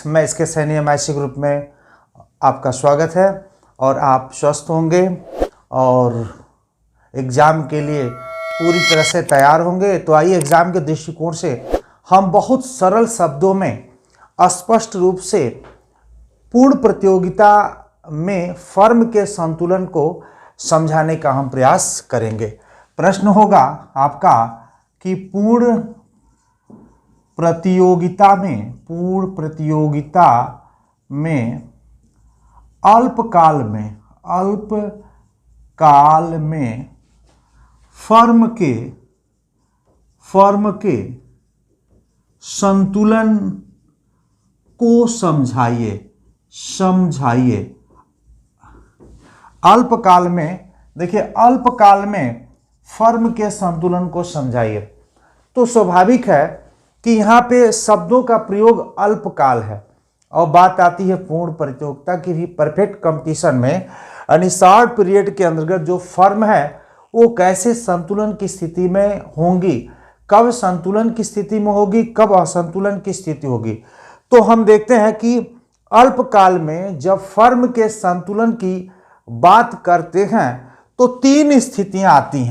मैं इसके Saini MIC group में आपका स्वागत है और आप स्वस्थ होंगे और एग्ज़ाम के लिए पूरी तरह से तैयार होंगे। तो आइए एग्ज़ाम के दृष्टिकोण से हम बहुत सरल शब्दों में स्पष्ट रूप से पूर्ण प्रतियोगिता में फर्म के संतुलन को समझाने का हम प्रयास करेंगे। प्रश्न होगा आपका कि पूर्ण प्रतियोगिता में अल्पकाल में फर्म के संतुलन को समझाइए। अल्पकाल में देखिए, अल्पकाल में फर्म के संतुलन को समझाइए। तो स्वाभाविक है कि यहाँ पे शब्दों का प्रयोग अल्पकाल है और बात आती है पूर्ण प्रतियोगिता की भी। परफेक्ट कंपटीशन में यानी शॉर्ट पीरियड के अंतर्गत जो फर्म है वो कैसे संतुलन की स्थिति में होंगी, कब संतुलन की स्थिति में होगी, कब असंतुलन की स्थिति होगी। तो हम देखते हैं कि अल्पकाल में जब फर्म के संतुलन की बात करते हैं तो तीन स्थितियां आती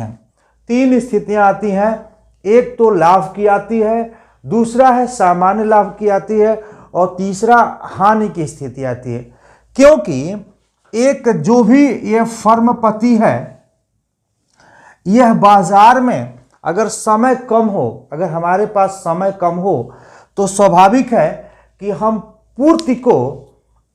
हैं। एक तो लाभ की आती है, दूसरा है सामान्य लाभ की आती है और तीसरा हानि की स्थिति आती है। क्योंकि एक जो भी ये फर्मपति है, यह बाजार में अगर समय कम हो, अगर हमारे पास समय कम हो तो स्वाभाविक है कि हम पूर्ति को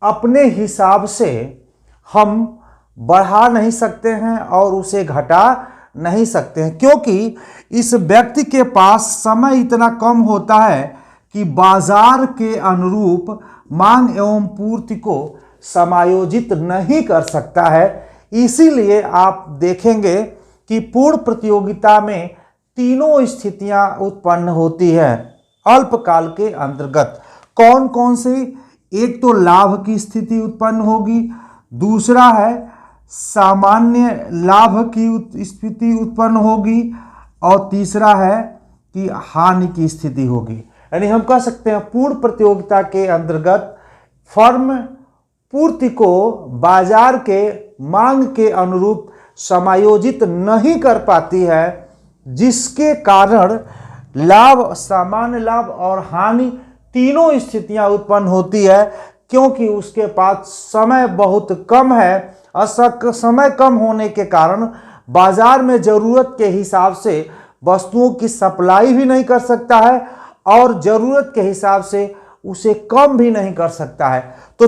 अपने हिसाब से हम बढ़ा नहीं सकते हैं और उसे घटा नहीं सकते हैं, क्योंकि इस व्यक्ति के पास समय इतना कम होता है कि बाजार के अनुरूप मांग एवं पूर्ति को समायोजित नहीं कर सकता है। इसीलिए आप देखेंगे कि पूर्ण प्रतियोगिता में तीनों स्थितियां उत्पन्न होती है अल्पकाल के अंतर्गत। कौन कौन सी? एक तो लाभ की स्थिति उत्पन्न होगी, दूसरा है सामान्य लाभ की स्थिति उत्पन्न होगी और तीसरा है कि हानि की स्थिति होगी। यानी हम कह सकते हैं पूर्ण प्रतियोगिता के अंतर्गत फर्म पूर्ति को बाजार के मांग के अनुरूप समायोजित नहीं कर पाती है, जिसके कारण लाभ, सामान्य लाभ और हानि तीनों स्थितियां उत्पन्न होती है। क्योंकि उसके पास समय बहुत कम है, समय कम होने के कारण बाजार में जरूरत के हिसाब से वस्तुओं की सप्लाई भी नहीं कर सकता है और जरूरत के हिसाब से उसे कम भी नहीं कर सकता है। तो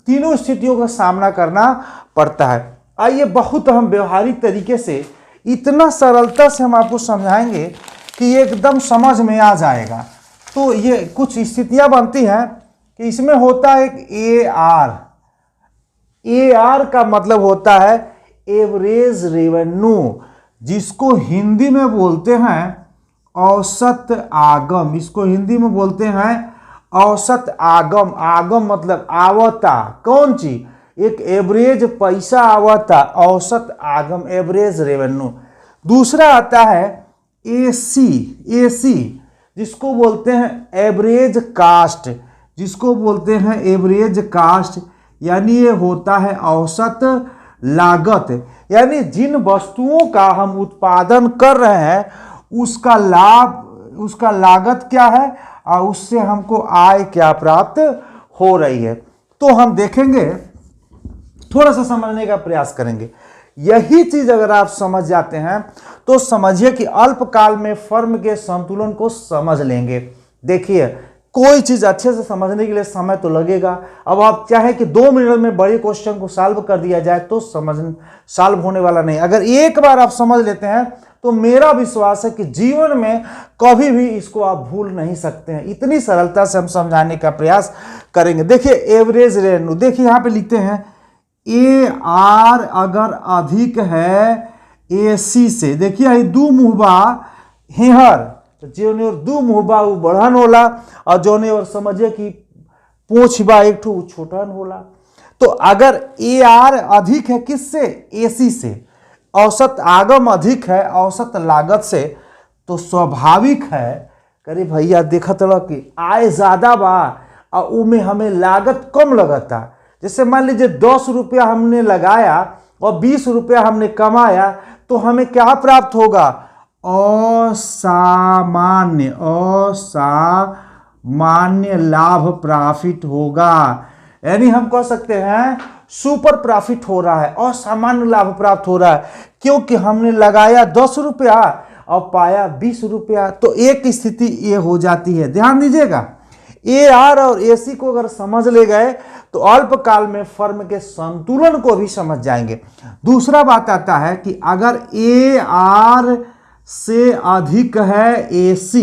तीनों स्थितियों का सामना करना पड़ता है। आइए बहुत हम व्यवहारिक तरीके से, इतना सरलता से हम आपको समझाएंगे कि एकदम समझ में आ जाएगा। तो ये कुछ स्थितियां बनती हैं कि इसमें होता है एक AR का मतलब होता है एवरेज रेवेन्यू, जिसको हिंदी में बोलते हैं औसत आगम। इसको हिंदी में बोलते हैं औसत आगम। आगम मतलब आवता, कौन चीज? एक एवरेज पैसा आवता, औसत आगम, एवरेज रेवेन्यू। दूसरा आता है AC, जिसको बोलते हैं एवरेज कास्ट, यानी ये होता है औसत लागत। यानी जिन वस्तुओं का हम उत्पादन कर रहे हैं उसका लागत क्या है और उससे हमको आय क्या प्राप्त हो रही है। तो हम देखेंगे, थोड़ा सा समझने का प्रयास करेंगे। यही चीज अगर आप समझ जाते हैं तो समझिए कि अल्पकाल में फर्म के संतुलन को समझ लेंगे। देखिए, कोई चीज अच्छे से समझने के लिए समय तो लगेगा। अब आप चाहे कि 2 मिनट में बड़े क्वेश्चन को सॉल्व कर दिया जाए तो सॉल्व होने वाला नहीं। अगर एक बार आप समझ लेते हैं तो मेरा विश्वास है कि जीवन में कभी भी इसको आप भूल नहीं सकते हैं। इतनी सरलता से हम समझाने का प्रयास करेंगे। देखिए एवरेज रेवेन्यू, देखिए यहाँ पे लिखते हैं AR अगर अधिक है AC से। देखिए दू मुहबा हेहर, तो जोने और दू मुहबा वो बढ़न होला और जोने और समझिए कि पोछबा एक ठो छोटन होला। तो अगर AR अधिक है किससे? AC से। औसत आगम अधिक है औसत लागत से, तो स्वाभाविक है करे भैया देखा तो कि आय ज़्यादा बा और उमें हमें लागत कम लगता। जैसे मान लीजिए 10 रुपया हमने लगाया और 20 रुपया हमने कमाया, तो हमें क्या प्राप्त होगा? असामान्य लाभ प्रॉफिट होगा। यानी हम कह सकते हैं सुपर प्रॉफिट हो रहा है, असामान्य लाभ प्राप्त हो रहा है, क्योंकि हमने लगाया 10 रुपया और पाया 20 रुपया। तो एक स्थिति ये हो जाती है, ध्यान दीजिएगा। AR और AC को अगर समझ ले गए तो अल्पकाल में फर्म के संतुलन को भी समझ जाएंगे। दूसरा बात आता है कि अगर AR से अधिक है AC,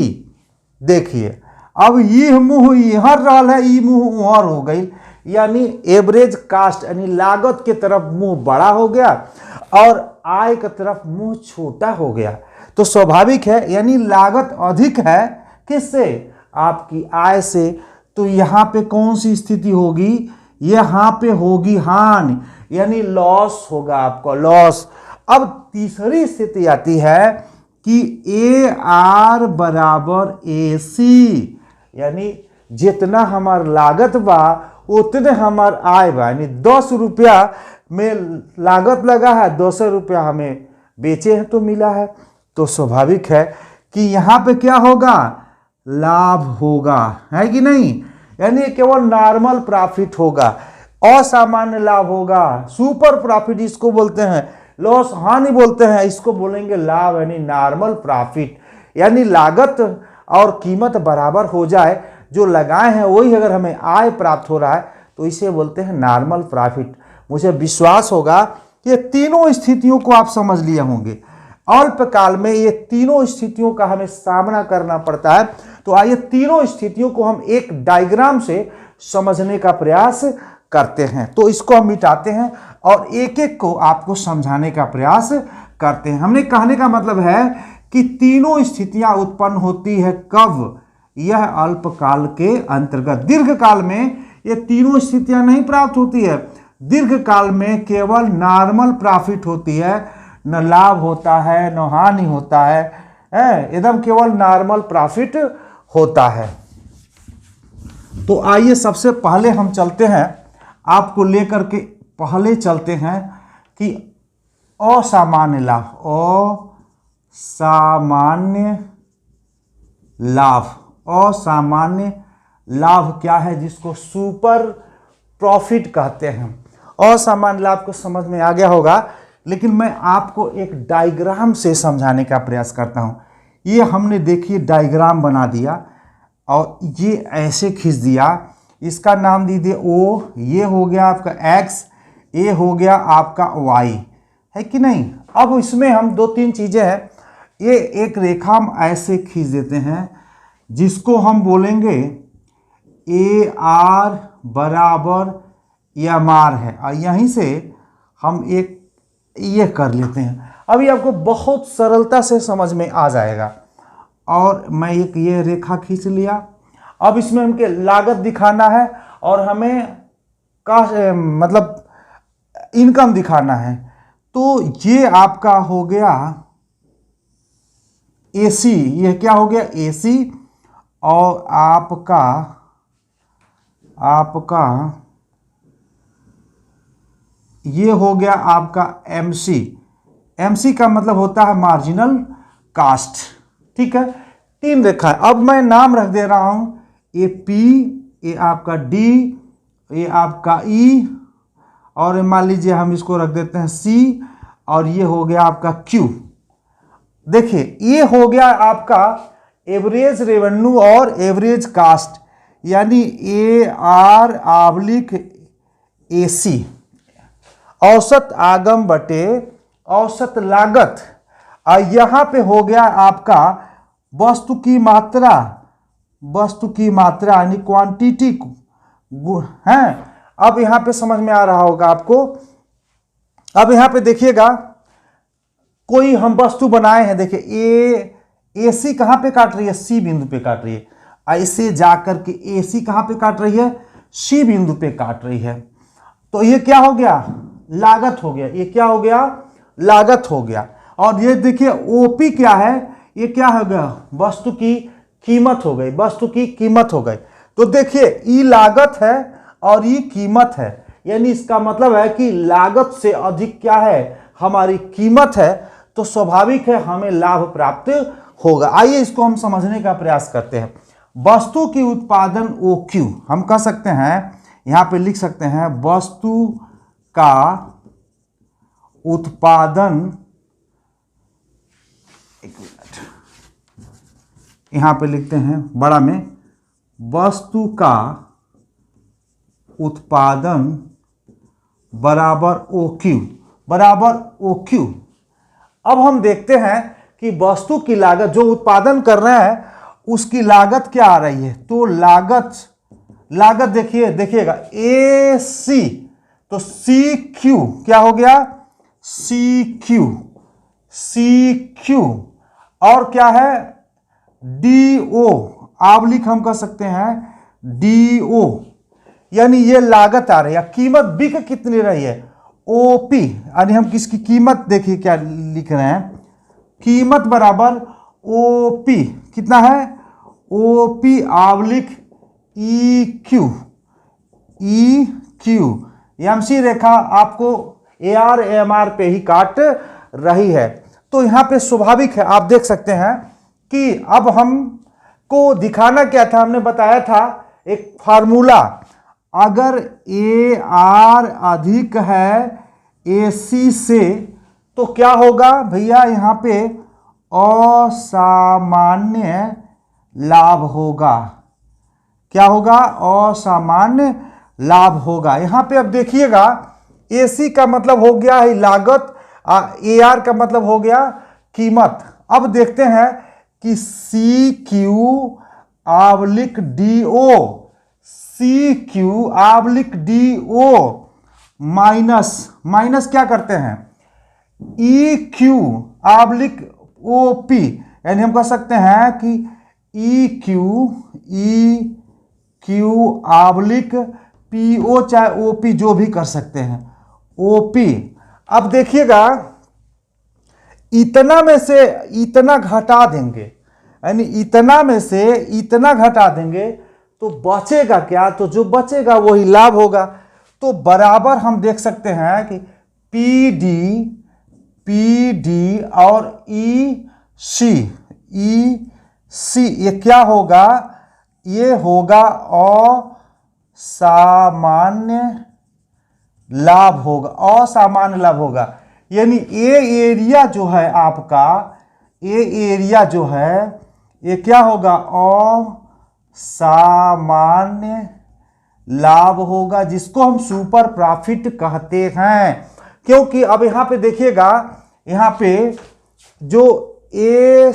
देखिए अब ये मुंह इहर रहल है, ये मुंह उहर हो गई, यानी एवरेज कास्ट यानी लागत के तरफ मुंह बड़ा हो गया और आय की तरफ मुंह छोटा हो गया। तो स्वाभाविक है, यानी लागत अधिक है किससे? आपकी आय से। तो यहाँ पे कौन सी स्थिति होगी? यहाँ पे होगी हानि, यानी लॉस होगा आपको, लॉस। अब तीसरी स्थिति आती है कि AR बराबर AC, यानी जितना हमार लागत बा उतने हमार आय बा। यानी 10 रुपया में लागत लगा है, 200 रुपया हमें बेचे हैं तो मिला है। तो स्वाभाविक है कि यहाँ पे क्या होगा? लाभ होगा, है कि नहीं? यानी केवल नॉर्मल प्रॉफिट होगा, असामान्य लाभ होगा, सुपर प्रॉफिट इसको बोलते हैं, लॉस हानि बोलते हैं, इसको बोलेंगे लाभ, यानी नॉर्मल प्रॉफिट। यानी लागत और कीमत बराबर हो जाए, जो लगाए हैं वही अगर हमें आय प्राप्त हो रहा है तो इसे बोलते हैं नॉर्मल प्रॉफिट। मुझे विश्वास होगा कि ये तीनों स्थितियों को आप समझ लिए होंगे। अल्पकाल में ये तीनों स्थितियों का हमें सामना करना पड़ता है। तो आइए तीनों स्थितियों को हम एक डायग्राम से समझने का प्रयास करते हैं। तो इसको हम मिटाते हैं और एक एक को आपको समझाने का प्रयास करते हैं। हमने कहने का मतलब है कि तीनों स्थितियां उत्पन्न होती है कब? यह अल्पकाल के अंतर्गत। दीर्घकाल में ये तीनों स्थितियां नहीं प्राप्त होती है। दीर्घकाल में केवल नॉर्मल प्रॉफिट होती है, न लाभ होता है न हानि होता है, एकदम केवल नॉर्मल प्रॉफिट होता है। तो आइए सबसे पहले हम चलते हैं, आपको लेकर के पहले चलते हैं कि असामान्य लाभ। असामान्य लाभ, असामान्य लाभ क्या है? जिसको सुपर प्रॉफिट कहते हैं। असामान्य लाभ को समझ में आ गया होगा, लेकिन मैं आपको एक डायग्राम से समझाने का प्रयास करता हूं। ये हमने देखिए डायग्राम बना दिया और ये ऐसे खींच दिया, इसका नाम दीजिए O, ये हो गया आपका X, ये हो गया आपका Y, है कि नहीं? अब इसमें हम 2-3 चीज़ें हैं। ये एक रेखा हम ऐसे खींच देते हैं जिसको हम बोलेंगे AR बराबर MR है, और यहीं से हम एक ये कर लेते हैं। अभी आपको बहुत सरलता से समझ में आ जाएगा। और मैं एक ये रेखा खींच लिया। अब इसमें हमके लागत दिखाना है और हमें मतलब इनकम दिखाना है। तो ये आपका हो गया AC, ये क्या हो गया? AC, और आपका ये हो गया आपका MC का मतलब होता है मार्जिनल कास्ट, ठीक है? 3 रेखा है। अब मैं नाम रख दे रहा हूं, ये P, ये आपका D, ये आपका E, और मान लीजिए हम इसको रख देते हैं C, और ये हो गया आपका Q। देखिए ये हो गया आपका एवरेज रेवेन्यू और एवरेज कास्ट, यानी AR/AC, औसत आगम बटे औसत लागत। और यहाँ पे हो गया आपका वस्तु की मात्रा यानी क्वांटिटी है। अब यहाँ पे समझ में आ रहा होगा आपको। अब यहाँ पे देखिएगा, कोई हम वस्तु बनाए हैं, देखिए AC कहाँ पे काट रही है? C बिंदु पे काट रही है। ऐसे जाकर के AC कहाँ पे काट रही है? C बिंदु पे काट रही है। तो ये क्या हो गया? लागत हो गया। ये क्या हो गया? लागत हो गया। और ये देखिए OP क्या है? ये क्या हो गया? वस्तु की कीमत हो गई, वस्तु की कीमत हो गई। तो देखिए ई लागत है और ई कीमत है, यानी इसका मतलब है कि लागत से अधिक क्या है, हमारी कीमत है, तो स्वाभाविक है हमें लाभ प्राप्त होगा। आइए इसको हम समझने का प्रयास करते हैं। वस्तु की उत्पादन OQ हम कह सकते हैं, यहां पे लिख सकते हैं वस्तु का उत्पादन, एक मिनट यहां पे लिखते हैं बड़ा में, वस्तु का उत्पादन बराबर OQ। अब हम देखते हैं कि वस्तु की लागत, जो उत्पादन कर रहे हैं उसकी लागत क्या आ रही है, तो लागत देखिएगा AC, तो CQ क्या हो गया, CQ और क्या है DO, आबलिक हम कह सकते हैं DO, यानी ये लागत आ रही है। कीमत बिक कितनी रही है, OP, यानी हम किसकी कीमत देखिए क्या लिख रहे हैं, कीमत बराबर OP कितना है, OP आबलिक EQ। MC रेखा आपको AR MR पे ही काट रही है। तो यहाँ पे स्वाभाविक है, आप देख सकते हैं कि अब हमको दिखाना क्या था, हमने बताया था एक फार्मूला, अगर AR अधिक है AC से तो क्या होगा भैया, यहाँ पे असामान्य लाभ होगा। क्या होगा, असामान्य लाभ होगा। यहाँ पे अब देखिएगा AC का मतलब हो गया है लागत, AR का मतलब हो गया कीमत। अब देखते हैं कि CQ आबलिक DO माइनस क्या करते हैं, EQ आबलिक OP, यानी हम कह सकते हैं कि EQ आबलिक PO चाहे OP जो भी कर सकते हैं, OP। अब देखिएगा इतना में से इतना घटा देंगे, यानी इतना में से इतना घटा देंगे तो बचेगा क्या, तो जो बचेगा वही लाभ होगा। तो बराबर हम देख सकते हैं कि PD और EC ये क्या होगा, ये होगा असामान्य लाभ होगा, असामान्य लाभ होगा। यानी ये एरिया जो है आपका, ये एरिया जो है ये क्या होगा, असामान्य लाभ होगा, जिसको हम सुपर प्रॉफिट कहते हैं। क्योंकि अब यहाँ पे देखिएगा, यहाँ पे जो AR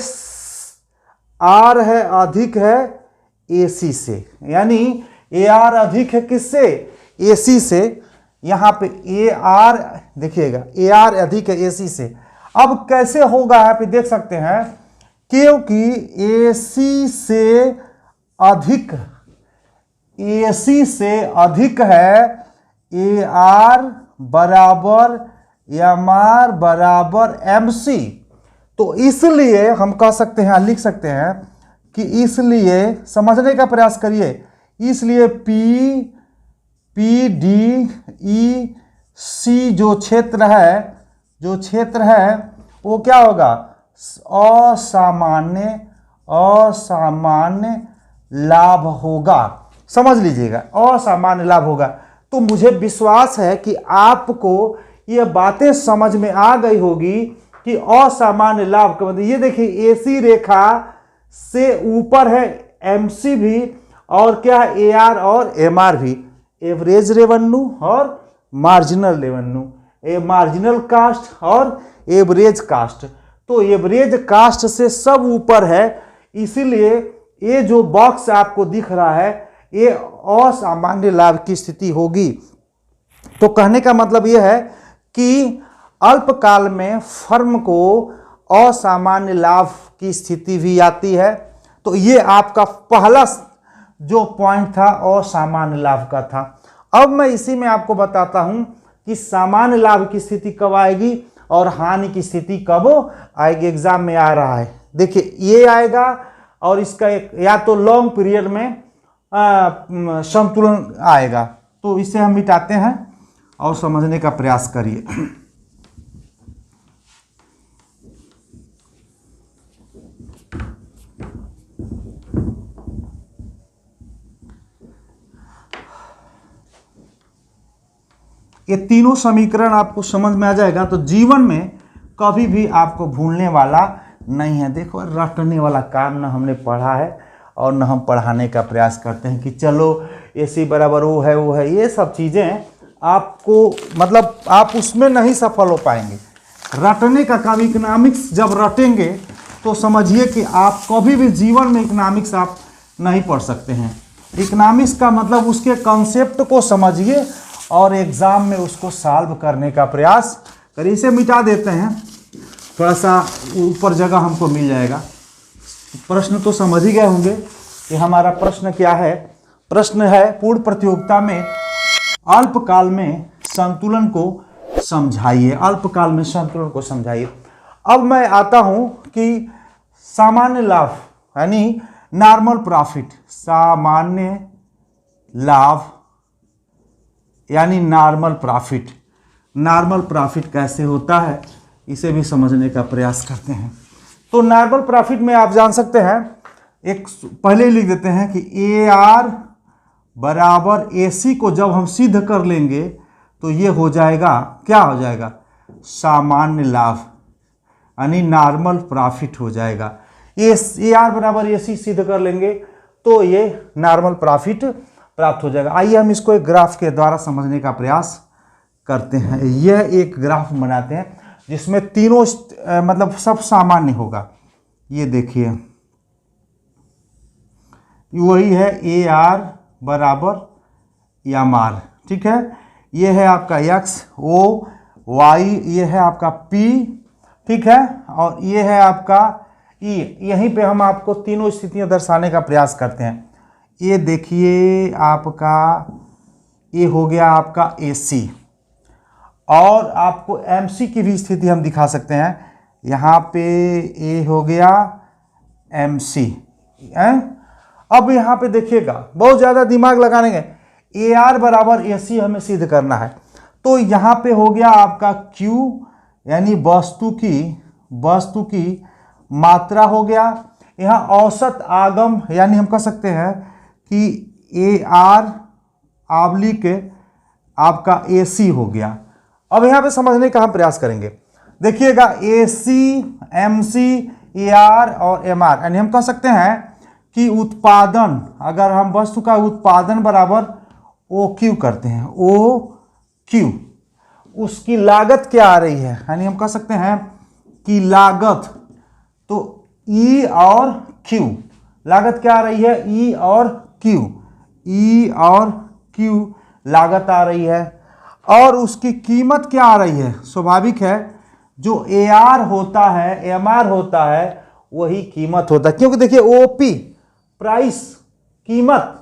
है अधिक है AC से, यानी AR अधिक है किससे, AC से। यहाँ पे AR देखिएगा, AR अधिक है AC से। अब कैसे होगा, यहाँ पे देख सकते हैं, क्योंकि AC से अधिक है AR बराबर MR बराबर MC। तो इसलिए हम कह सकते हैं, लिख सकते हैं कि इसलिए समझने का प्रयास करिए, इसलिए PDEC जो क्षेत्र है वो क्या होगा, असामान्य लाभ होगा। समझ लीजिएगा, असामान्य लाभ होगा। तो मुझे विश्वास है कि आपको ये बातें समझ में आ गई होगी कि असामान्य लाभ का मतलब, ये देखिए AC रेखा से ऊपर है MC भी, और क्या है AR और MR भी, एवरेज रेवेन्यू और मार्जिनल रेवेन्यू, मार्जिनल कास्ट और एवरेज कास्ट। तो एवरेज कास्ट से सब ऊपर है, इसीलिए ये जो बॉक्स आपको दिख रहा है ये असामान्य लाभ की स्थिति होगी। तो कहने का मतलब यह है कि अल्पकाल में फर्म को असामान्य लाभ की स्थिति भी आती है। तो ये आपका पहला जो पॉइंट था असामान्य लाभ का था। अब मैं इसी में आपको बताता हूं कि सामान्य लाभ की स्थिति कब आएगी और हानि की स्थिति कब आएगी। एग्जाम में आ रहा है, देखिए ये आएगा और इसका एक या तो लॉन्ग पीरियड में संतुलन आएगा। तो इसे हम मिटाते हैं और समझने का प्रयास करिए। ये तीनों समीकरण आपको समझ में आ जाएगा तो जीवन में कभी भी आपको भूलने वाला नहीं है। देखो, रटने वाला काम ना हमने पढ़ा है और ना हम पढ़ाने का प्रयास करते हैं कि चलो AC बराबर वो है। ये सब चीज़ें आपको मतलब आप उसमें नहीं सफल हो पाएंगे। रटने का काम, इकोनॉमिक्स जब रटेंगे तो समझिए कि आप कभी भी जीवन में इकोनॉमिक्स आप नहीं पढ़ सकते हैं। इकोनॉमिक्स का मतलब उसके कॉन्सेप्ट को समझिए और एग्ज़ाम में उसको सॉल्व करने का प्रयास करिए। इसे मिटा देते हैं, थोड़ा सा ऊपर जगह हमको मिल जाएगा। प्रश्न तो समझ ही गए होंगे कि हमारा प्रश्न क्या है। प्रश्न है, पूर्ण प्रतियोगिता में अल्पकाल में संतुलन को समझाइए। अल्पकाल में संतुलन को समझाइए। अब मैं आता हूं कि सामान्य लाभ यानी नॉर्मल प्रॉफिट, सामान्य लाभ यानी नॉर्मल प्रॉफिट। नॉर्मल प्रॉफिट कैसे होता है इसे भी समझने का प्रयास करते हैं। तो नॉर्मल प्रॉफिट में आप जान सकते हैं, एक पहले ही लिख देते हैं कि AR बराबर AC को जब हम सिद्ध कर लेंगे तो ये हो जाएगा, क्या हो जाएगा, सामान्य लाभ यानी नॉर्मल प्रॉफिट हो जाएगा। AR बराबर AC सिद्ध कर लेंगे तो ये नॉर्मल प्रॉफिट प्राप्त हो जाएगा। आइए हम इसको एक ग्राफ के द्वारा समझने का प्रयास करते हैं। यह एक ग्राफ बनाते हैं जिसमें तीनों मतलब सब सामान्य होगा। ये देखिए, वही है AR बराबर MR, ठीक है। ये है आपका X, O, Y, ये है आपका P, ठीक है, और ये है आपका E। यहीं पे हम आपको तीनों स्थितियां दर्शाने का प्रयास करते हैं। ये देखिए आपका ये हो गया आपका AC, और आपको MC की भी स्थिति हम दिखा सकते हैं। यहाँ पे ये हो गया MC। अब यहाँ पे देखिएगा, बहुत ज़्यादा दिमाग लगाने गए। AR बराबर AC हमें सिद्ध करना है तो यहाँ पे हो गया आपका Q यानी वस्तु की मात्रा हो गया। यहाँ औसत आगम यानी हम कह सकते हैं कि AR ऑब्लिक आपका AC हो गया। अब यहाँ पे समझने का हम प्रयास करेंगे। देखिएगा, AC, MC, AR और MR यानी हम कह सकते हैं कि उत्पादन, अगर हम वस्तु का उत्पादन बराबर OQ करते हैं, OQ, उसकी लागत क्या आ रही है, यानी हम कह सकते हैं कि लागत, तो E और Q, लागत क्या आ रही है, E और Q लागत आ रही है, और उसकी कीमत क्या आ रही है। स्वाभाविक है, जो AR होता है, MR होता है, वही कीमत होता है। क्योंकि देखिए OP प्राइस, कीमत,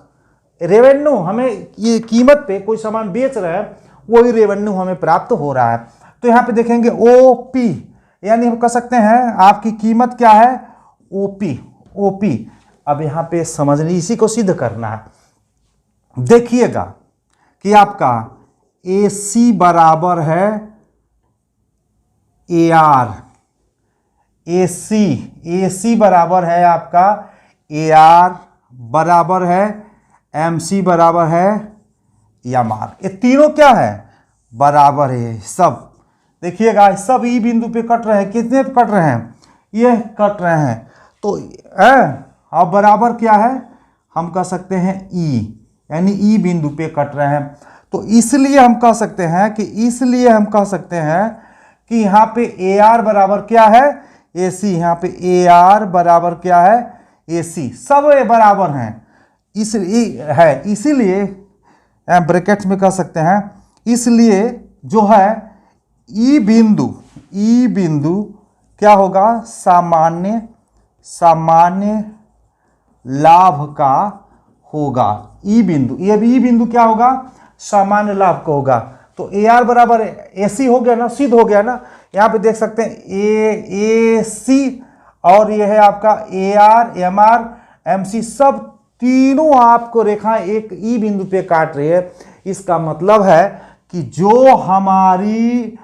रेवेन्यू, हमें ये कीमत पे कोई सामान बेच रहे हैं, वही रेवेन्यू हमें प्राप्त हो रहा है। तो यहाँ पे देखेंगे OP यानी हम कह सकते हैं आपकी कीमत क्या है, OP। अब यहाँ पे समझने, इसी को सिद्ध करना है। देखिएगा कि आपका AC बराबर है AR, AC बराबर है आपका AR बराबर है MC बराबर है MR। ये तीनों क्या है, बराबर है सब। देखिएगा सब E बिंदु पे कट रहे हैं। कितने पे कट रहे हैं, ये कट रहे हैं। तो अब बराबर क्या है, हम कह सकते हैं E, यानी E बिंदु पे कट रहे हैं। तो इसलिए हम कह सकते हैं कि यहाँ पे AR बराबर क्या है, AC। यहाँ पे AR बराबर क्या है, AC। सब ये बराबर हैं, इसीलिए ब्रैकेट में कह सकते हैं, इसलिए जो है E बिंदु क्या होगा, सामान्य लाभ का होगा। E बिंदु क्या होगा, सामान्य लाभ का होगा। तो AR बराबर AC हो गया ना, सिद्ध हो गया ना। यहाँ पे देख सकते हैं AC और ये है आपका AR, MR, MC, सब तीनों आपको रेखाएं एक ई बिंदु पे काट रही है। इसका मतलब है कि जो हमारी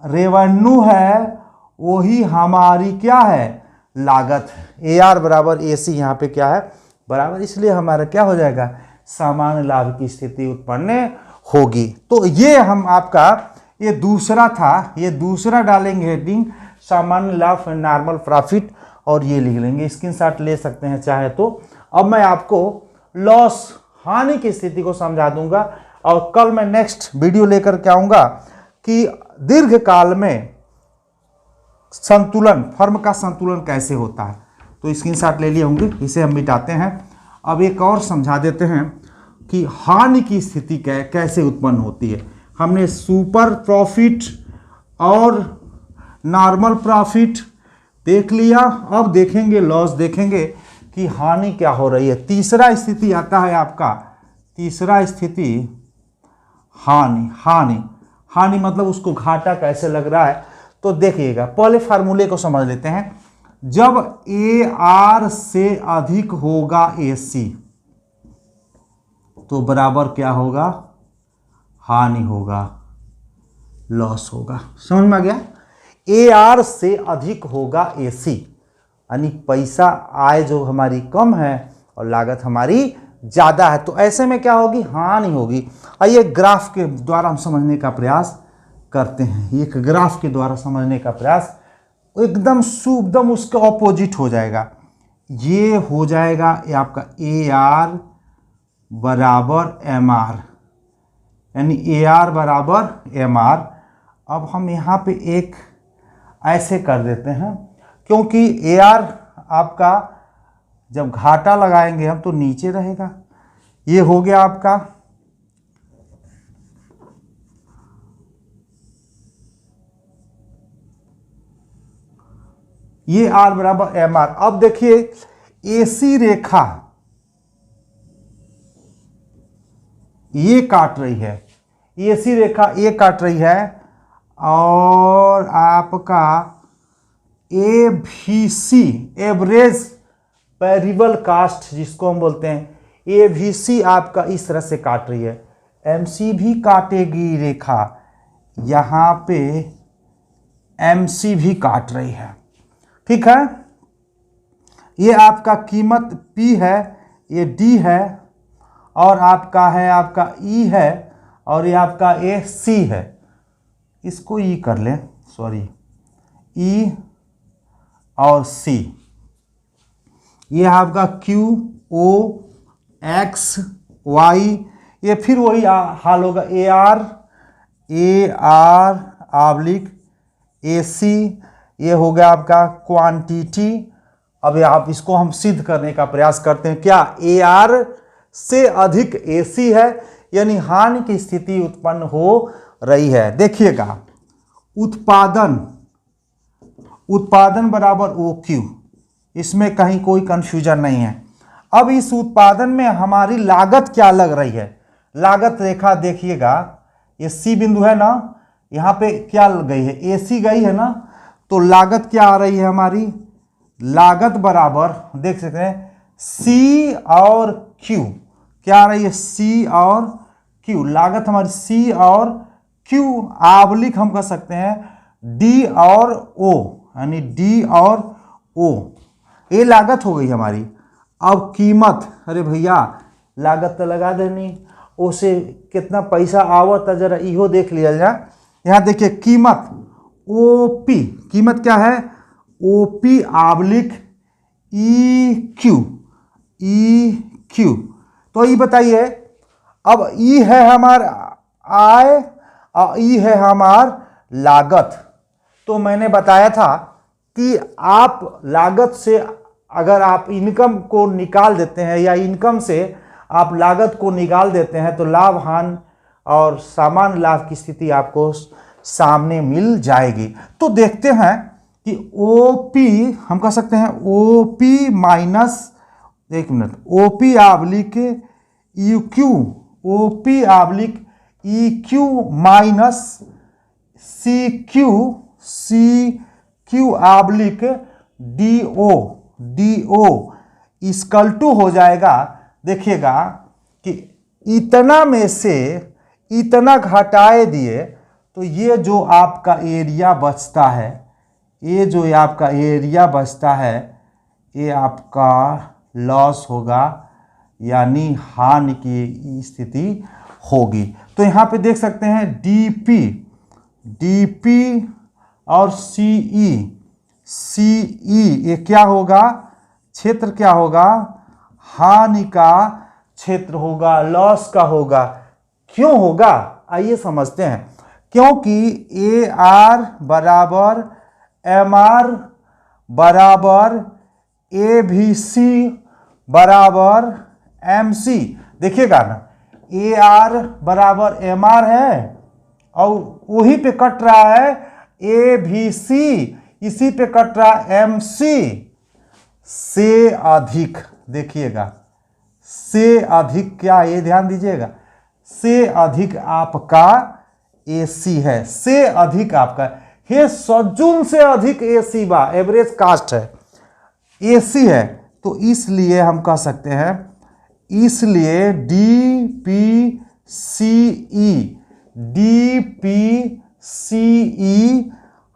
रेवेन्यू है वही हमारी क्या है, लागत है। AR बराबर AC यहाँ पे क्या है, बराबर, इसलिए हमारा क्या हो जाएगा, सामान्य लाभ की स्थिति उत्पन्न होगी। तो ये हम आपका ये दूसरा था, ये दूसरा डालेंगे हेडिंग सामान्य लाभ, नॉर्मल प्रॉफिट, और ये लिख लेंगे, स्क्रीनशॉट ले सकते हैं चाहे तो। अब मैं आपको लॉस, हानि की स्थिति को समझा दूंगा, और कल मैं नेक्स्ट वीडियो लेकर के आऊंगा कि दीर्घकाल में संतुलन, फर्म का संतुलन कैसे होता है। तो स्क्रीनशॉट ले लिए होंगे, इसे हम मिटाते हैं। अब एक और समझा देते हैं कि हानि की स्थिति कैसे उत्पन्न होती है। हमने सुपर प्रॉफिट और नॉर्मल प्रॉफिट देख लिया, अब देखेंगे लॉस, देखेंगे कि हानि क्या हो रही है। तीसरा स्थिति आता है आपका, तीसरा स्थिति हानि। हानि मतलब उसको घाटा कैसे लग रहा है। तो देखिएगा, पहले फार्मूले को समझ लेते हैं। जब AR से अधिक होगा AC तो बराबर क्या होगा, हानि होगा, लॉस होगा। समझ में आ गया। AR से अधिक होगा AC, यानी पैसा आय जो हमारी कम है और लागत हमारी ज़्यादा है, तो ऐसे में क्या होगी, हानि होगी। आइए ग्राफ के द्वारा हम समझने का प्रयास करते हैं। एक ग्राफ के द्वारा समझने का प्रयास, एकदम शुभदम उसके ऑपोजिट हो जाएगा। ये हो जाएगा ये आपका AR बराबर MR, यानी AR बराबर MR। अब हम यहाँ पे एक ऐसे कर देते हैं, क्योंकि AR आपका जब घाटा लगाएंगे हम तो नीचे रहेगा। ये हो गया आपका ये R बराबर MR। अब देखिए AC रेखा ये काट रही है, AC रेखा ये काट रही है, और आपका ABC एवरेज वेरिएबल कास्ट जिसको हम बोलते हैं, ABC आपका इस तरह से काट रही है। MC भी काटेगी रेखा, यहाँ पे MC भी काट रही है, ठीक है। ये आपका कीमत P है, ये D है, और आपका है आपका E है, और ये आपका A C है। इसको E कर लें, सॉरी, E और C। ये आपका Q O X Y, ये फिर वही हाल होगा, AR ऑब्लिक AC। ये हो गया आपका क्वांटिटी। अब आप इसको हम सिद्ध करने का प्रयास करते हैं, क्या AR से अधिक AC है, यानी हानि की स्थिति उत्पन्न हो रही है। देखिएगा, उत्पादन बराबर OQ, इसमें कहीं कोई कंफ्यूजन नहीं है। अब इस उत्पादन में हमारी लागत क्या लग रही है, लागत रेखा देखिएगा, ये C बिंदु है ना, यहाँ पे क्या गई है, AC गई है ना, तो लागत क्या आ रही है हमारी, लागत बराबर देख सकते हैं C और Q, क्या आ रही है, C और Q, लागत हमारी C और Q ऑब्लिक हम कह सकते हैं D और O, यानी D और O, ये लागत हो गई हमारी। अब कीमत, अरे भैया लागत तो लगा देनी, उसे कितना पैसा आवत है जरा इहो देख लिया जाए। यहाँ देखिए कीमत OP, कीमत क्या है, OP ऑब्लिक EQ। तो ये बताइए, अब E है हमार आय और E है हमार लागत। तो मैंने बताया था कि आप लागत से अगर आप इनकम को निकाल देते हैं, या इनकम से आप लागत को निकाल देते हैं, तो लाभ हानि और सामान्य लाभ की स्थिति आपको सामने मिल जाएगी। तो देखते हैं कि OP हम कह सकते हैं OP माइनस, एक minute, OP oblique EQ, OP oblique EQ minus CQ oblique D O equal to हो जाएगा, देखिएगा कि इतना में से इतना घटाए दिए तो ये जो आपका एरिया बचता है, ये जो आपका एरिया बचता है, ये आपका लॉस होगा, यानी हानि की स्थिति होगी। तो यहाँ पे देख सकते हैं डीपी और सीई ये क्या होगा, क्षेत्र क्या होगा, हानि का क्षेत्र होगा, लॉस का होगा। क्यों होगा आइए समझते हैं। क्योंकि ए आर बराबर एम आर बराबर ए भी सी बराबर एम सी। देखिएगा ना, ए आर बराबर एम आर है और वही पे कट रहा है ए भी सी, इसी पे कट रहा एम सी से अधिक। देखिएगा से अधिक क्या है, ये ध्यान दीजिएगा, से अधिक आपका एसी है, से अधिक आपका हे सज्जुन से अधिक एसी बा, एवरेज कास्ट है, एसी है। तो इसलिए हम कह सकते हैं, इसलिए डीपीसीई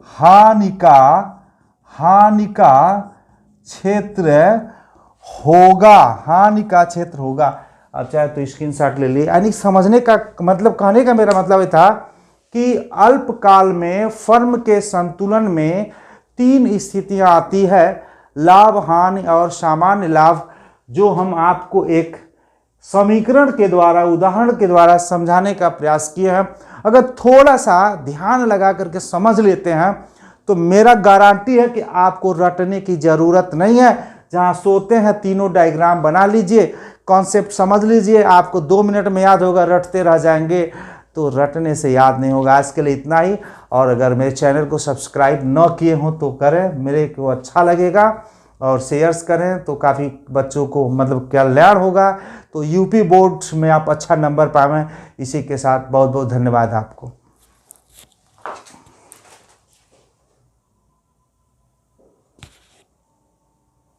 हानि का क्षेत्र होगा, हानि का क्षेत्र होगा। अब चाहे तो स्क्रीनशॉट ले लिए। यानी समझने का मतलब, कहने का मेरा मतलब ये था कि अल्पकाल में फर्म के संतुलन में 3 स्थितियां आती है, लाभ, हानि और सामान्य लाभ, जो हम आपको एक समीकरण के द्वारा, उदाहरण के द्वारा समझाने का प्रयास किए हैं। अगर थोड़ा सा ध्यान लगा करके समझ लेते हैं तो मेरा गारंटी है कि आपको रटने की ज़रूरत नहीं है। जहाँ सोते हैं तीनों डायग्राम बना लीजिए, कॉन्सेप्ट समझ लीजिए, आपको 2 मिनट में याद होगा, रटते रह जाएंगे तो रटने से याद नहीं होगा। आज के लिए इतना ही। और अगर मेरे चैनल को सब्सक्राइब न किए हों तो करें, मेरे को अच्छा लगेगा, और शेयर्स करें तो काफ़ी बच्चों को मतलब कल्याण होगा, तो यूपी बोर्ड में आप अच्छा नंबर पाएं। इसी के साथ बहुत बहुत धन्यवाद आपको।